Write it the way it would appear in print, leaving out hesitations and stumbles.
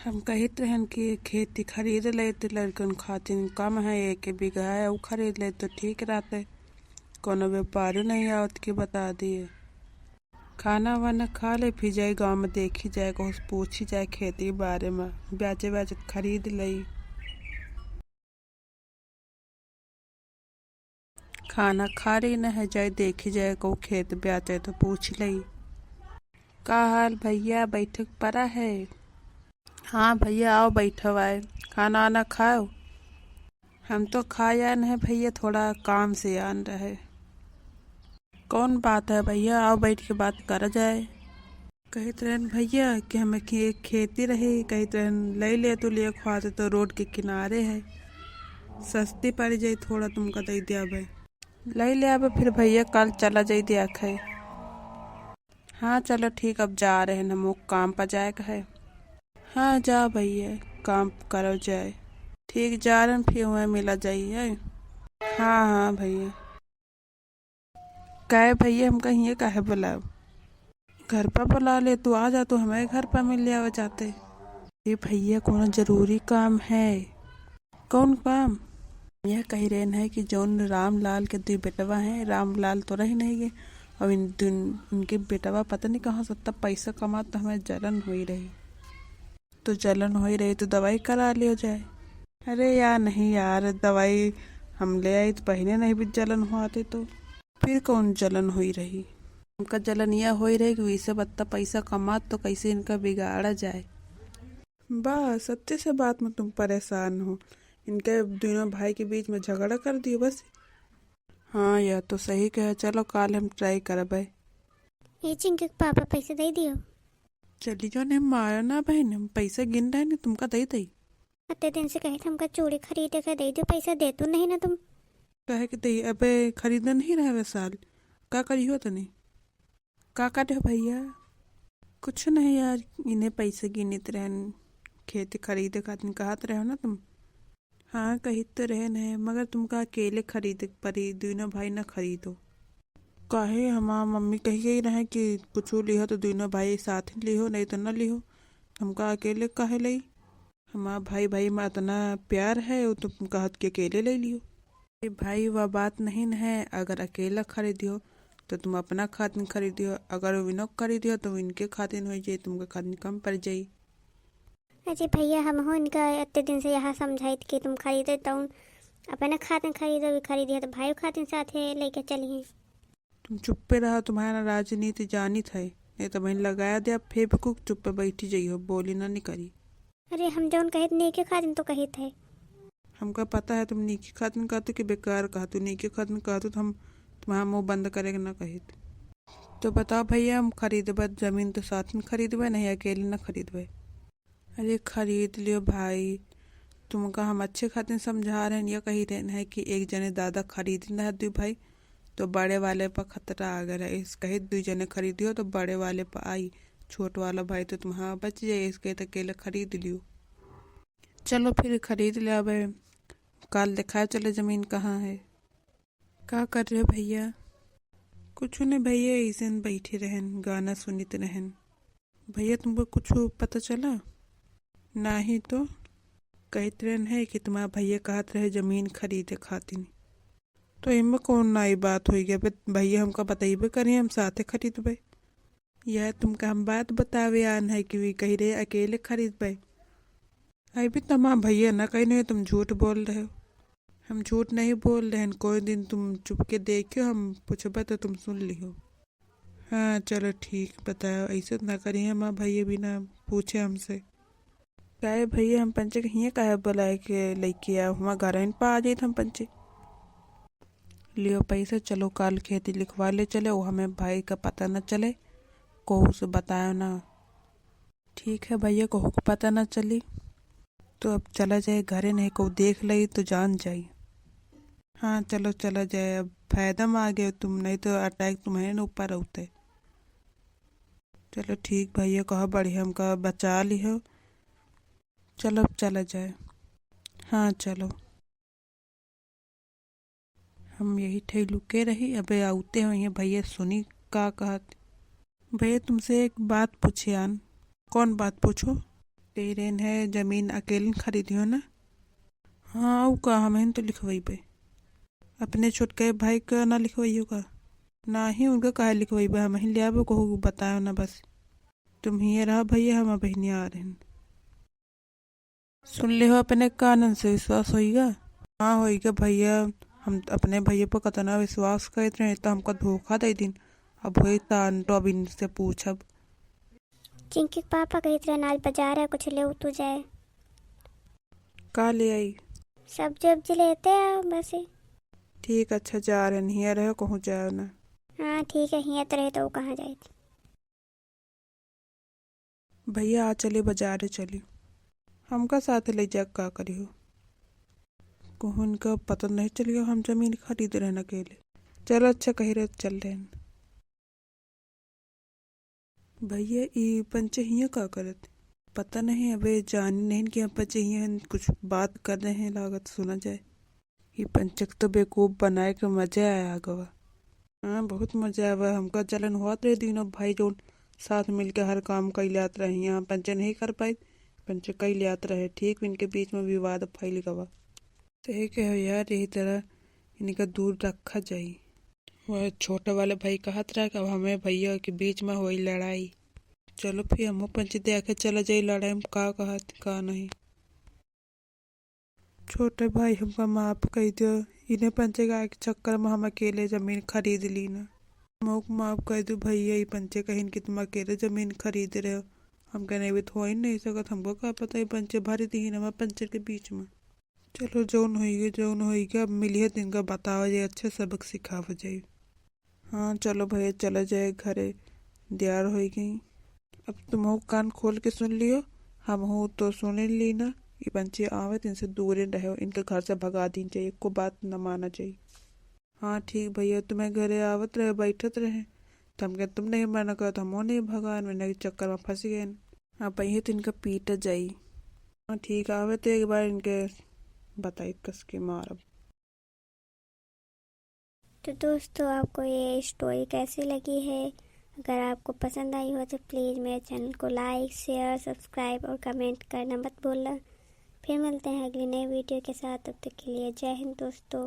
हम कहित रहन कि खेती खरीद ले तो लड़कन खातिर कम है, 1 बीघा है, वो खरीद ले तो ठीक रहते। कोनो व्यापारी नहीं आवत कि बता दिए। खाना वाना खा ले, फिर जाए गाँव में देखी जाए, कहूँ पूछी जाए खेती के बारे में, बेचे बेचे खरीद लई। खाना खा रही न है, जाए देखी जाए, कहूँ खेत बेचे तो पूछ लई। का हाल भैया, बैठक पड़ा है? हाँ भैया आओ, बैठो आए, खाना वाना खाओ। हम तो खाया न है भैया, थोड़ा काम से आन रहे। कौन बात है भैया, आओ बैठ के बात करा जाए। कहत रहन भैया कि हमें एक खेती रही, कहत रहन ले ले तो लिए ख्वाते तो रोड के किनारे है, सस्ती पड़ जाई, थोड़ा तुमका दे दिया भाई। ले ले अब फिर भैया, कल चला जाई देखे। हाँ चलो ठीक, अब जा रहे हैं हम, काम पर जाए का है। हाँ जा भैया, काम करो जाए। ठीक जा रहे हैं, फिर वहाँ मिला जाइए। हाँ हाँ भैया। कहे भैया हम कहीं काहे बुलाओ, घर पर बुला ले, तू आ जा, तो हमें घर पर मिल जाओ जाते। ये भैया कौन जरूरी काम है? कौन काम? यह कही रहन है कि जौन रामलाल के 2 बेटवा हैं, रामलाल तो रही नहीं गए, और उनके बेटवा पता नहीं कहाँ से तब पैसा कमा, तो हमें जलन हो ही रही। तो जलन हो ही रही तो दवाई करा लियो जाए। अरे यार नहीं यार, दवाई हम ले आई तो पहले नहीं भी जलन हुआते, तो फिर कौन जलन हो ही रही। उनका जलन यह हो ही रही कि वैसे बत्ता पैसा कमा तो कैसे इनका बिगाड़ा जाए। बस सत्य से बात में तुम परेशान हो, इनके दोनों भाई के बीच में झगड़ा कर दियो बस। हाँ यह तो सही कहे, चलो कल हम ट्राई करब। ये चिंकी के पापा पैसे दे दियो। चली जो ने मारो ना बहन, हम पैसा गिन रहे हैं, तुमका दे दई। अत्ते दिन से कहे हमका चूड़ी खरीदे के दे दियो, पैसा दे तो नहीं ना तुम। कहे कि दई, अबे खरीदना नहीं रहे वे साल, का करी हो तनी, का काटे हो भैया? कुछ नहीं यार, इन्हें पैसे गिनित रहन, खेती खरीदे खातिर कहत रहे हो ना तुम। हाँ कही तो रहे न, मगर तुमका अकेले खरीदे परी, दोनों भाई न खरीदो। काहे, हमार मम्मी कही गई रहे कि कुछ लिहो तो दोनों भाई साथ ही लिहो, नहीं तो न लिहो। हमका अकेले काहे लई? हमार भाई भाई में इतना प्यार है, वो तुम कहत के अकेले ले लियो। ए भाई वह बात नहीं न है, अगर अकेला खरीदियो तो तुम अपना खातिर खरीदियो, अगर विनो खरीदियो तो इनके खातिर हो जाए, तुमके खातिर कम पड़ जाई। अजय भैया हम हो इनका अत्ते दिन से यहाँ समझाई कि तुम खरीदे तो अपने खातिर खरीदो, भी खरीदिए तो भाई खातिर साथ लेके चलिए। तुम चुप्पे रहो, तुम्हारा राजनीति जानित है, नहीं तो बहन लगाया दे फेबकुक, चुप्पे बैठी जाइयो, बोली ना नहीं करी। अरे हम जौन कहे नेके खातिर तो कही थे। हमका पता है तुम नीकी खातिर कहते कि बेकार कहतु, नीके खातिर कहतु तो हम तुम्हारा मुँह बंद करेगा ना कहित। तो बताओ भैया, हम खरीदबे जमीन तो साथ में खरीदबे, नहीं अकेले ना खरीदबे? अरे खरीद लियो भाई, तुमका हम अच्छे खातिर समझा रहे हैं, यह कही रहे हैं कि एक जने दादा खरीद ना है 2 भाई, तो बड़े वाले पर खतरा आ गया है, इस कहे 2 जने खरीदियो तो बड़े वाले पर आई, छोट वाला भाई तो तुम्हारा बच जाए, इसके तो अकेले खरीद लियो। चलो फिर खरीद लिया, अब कल दिखाए चलो जमीन कहाँ है। क्या कर रहे हो भैया? कुछ नहीं भैया, ऐसे बैठे रहन, गाना सुनित रहन। भैया तुमको कुछ पता चला? नहीं तो कहते रहन है कि तुम्हारा भैया कहत रहे जमीन खरीदे खातिर, तो इनमें कौन नई बात हुई गया? भैया हमका बताइबे करिए, हम साथे खरीदबे। यह तुमका हम बात बतावे आन है कि कही रहे अकेले खरीदबे। अभी तमाम भैया ना कही नहीं, तुम झूठ बोल रहे हो। हम झूठ नहीं बोल रहे हैं, कोई दिन तुम चुप के देखियो, हम पूछबे तो तुम सुन लियो। हाँ चलो ठीक, बताओ, ऐसे ना करिए, हमारा भैया भी ना पूछे हमसे। कहे भैया हम पंचे कहीं कहे बुलाए के लेके आओ, हमारा घर इन पा आ जाए हम पंचे लियो पैसे, चलो कल खेती लिखवा ले चले, वो हमें भाई का पता न चले, कोहू से बतायो ना। ठीक है भैया, कोहू को पता न चली तो अब चला जाए घरे, नहीं को देख लई तो जान जाई। हाँ चलो चला जाए, अब फायदा में आ गए तुम, नहीं तो अटैक तुम्हारे ऊपर होते। चलो ठीक भैया, कहो बढ़िया हमका बचा ली हो, चलो अब चला जाए। हाँ चलो, हम यही ठे लुके रही, अबे आउते हो ये भैया सुनी का कहत। भैया तुमसे एक बात पूछे आन। कौन बात पूछो? कही रेन है जमीन अकेले खरीदी हो ना। हाँ वो का हम तो लिखवाई पे अपने छोटके भाई का ना लिखवाई होगा ना ही उनका काहे लिखवाई बा हम ही ले आबो कहू बतायो ना बस। तुम ही रहा भैया हम बहनी आ रहे हैं। सुन ले हो अपने कानन से विश्वास होइगा। हाँ होइगा भैया। हम अपने भैया पर कतना विश्वास करते रहे तो हमको धोखा दे दिन। अब वही तान तो अब इनसे पूछब। चिंकी के पापा कही तरह नाल बाजार है कुछ ले तू जाए। का ले आई। सब्जी वब्जी लेते हैं बस। ठीक अच्छा जा रहे नहीं रहे कहूँ जाओ ना। हाँ ठीक है हिया तो रहे तो वो कहाँ जाए। भैया आ चले बाजार चली हमका साथ ले जा का करी हो कहूँ इनका पता नहीं चलिए हम जमीन खरीद रहे न अकेले। चलो अच्छा कही रहे चल रहे हैं। भैया ये पंचे हिया का करत पता नहीं अबे जानी नहीं कि हम पंचे हिया कुछ बात कर रहे हैं लागत सुना जाए। ये पंचक तो बेकूफ बनाए के मजा आया गवा। हाँ बहुत मजा आया हमका जलन हुआ रहे दिनों भाई जो साथ मिलकर हर काम कई लियात रहे यहाँ पंचे नहीं कर पाए पंचे कई लियात रहे ठीक इनके बीच में विवाद फैल गवा। सही कहो यार यही तरह इनका दूर रखा जाए। वह छोटे वाले भाई कहत रहा कि अब हमें भैया के बीच में हुई लड़ाई। चलो फिर हम पंच देखे चला जाए लड़ाई में का कहत का नहीं। छोटे भाई हमका माफ कर दो इन्हें पंचे गाय के चक्कर में हम अकेले जमीन खरीद ली ना। मोक माफ कर दो भैया ये पंचे कहीं कि तुम अकेले जमीन खरीद रहे हो हम कहने भी तो हो ही नहीं सकत हमको क्या पता ये पंचे भरी दी ना पंचर के बीच में। चलो जौन होइगा अब मिलिए दिन का बताओ जाए अच्छे सबक सिखाव जाए। हाँ चलो भैया चला जाए घरे देर हो गई। अब तुम हो कान खोल के सुन लियो हम हो तो सुन ली ना। ये पंछी आवे इनसे दूर रहो इनके घर से भगा दी चाहिए को बात न माना चाहिए। हाँ ठीक भैया तुम्हें घरे आवत रहे बैठत रहे तो हम तुम नहीं मना कर तो हम नहीं भगवान मैंने चक्कर में फंस गए। हाँ भैया तो इनका पीट जाई। हाँ ठीक आवे तो एक बार इनके बताई कस के मारब। तो दोस्तों आपको ये स्टोरी कैसी लगी है अगर आपको पसंद आई हो तो प्लीज़ मेरे चैनल को लाइक शेयर सब्सक्राइब और कमेंट करना मत भूलना। फिर मिलते हैं अगली नई वीडियो के साथ तब तक के लिए जय हिंद दोस्तों।